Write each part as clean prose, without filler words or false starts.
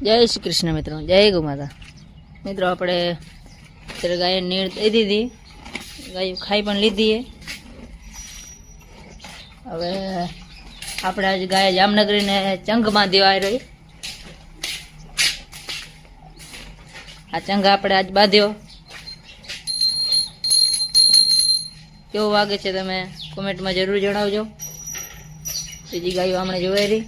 जय श्री कृष्ण मित्रों, जय गौ माता। मित्रों આપણે અત્યારે ગાય નીર દઈ દીધી, ગાય ખાઈ પણ લીધી है। હવે આપણે આજ ગાય જામનગરીને ચંગમાં દેવાઈ રહી। આ ચંગ આપણે આજ બાંધ્યો। કેવો વાગે છે તમે કોમેન્ટમાં જરૂર જણાવજો। બીજી ગાયો આપણે જોવાઈ રહી।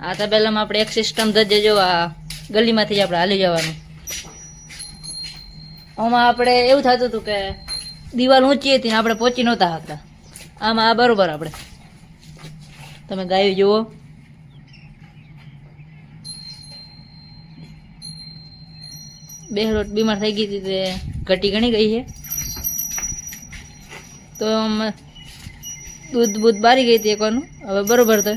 આ તબેલામાં આપણે એક સિસ્ટમ ધજે જો આ ગલીમાંથી જ આપણે હાલી જવાનું। આમાં આપણે એવું થતું હતું કે દિવાલ ઊંચી હતી ને આપણે પહોંચી નહોતા શકતા। આમાં આ બરોબર આપણે તમે ગાયો જુઓ। બેહરોટ બીમાર થઈ ગઈ હતી તે ઘટી ઘણી ગઈ છે, તો દૂધ બૂધ બારી ગઈ હતી એકવાનું, હવે બરોબર તો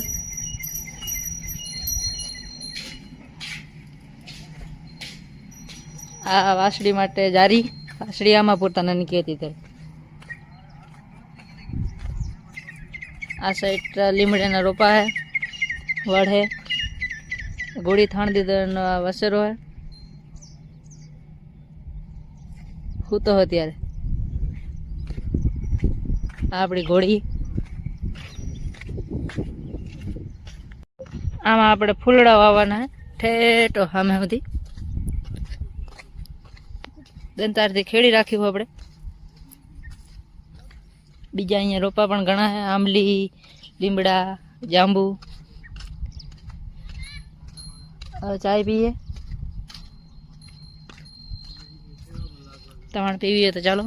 આ વાસળી માટે જારી વાસળી આમાં પોતાના નીકળી હતી ત્યારે। આ સાઈડ લીમડાના રોપા હે, વડ હે, ઘોડી થાણ દીધો વસેરો હે। હું તો ત્યારે આપણી ઘોડી આમાં આપણે ફૂલડા વાવવાના હે ઠેઠો સામે સુધી દંતારથી ખેડી રાખ્યું આપણે। બીજા અહીંયા રોપા પણ ઘણા હે, આંબલી, લીમડા, જાંબુ। હવે ચાય પીએ, તમારે પીવી હોય તો ચાલો।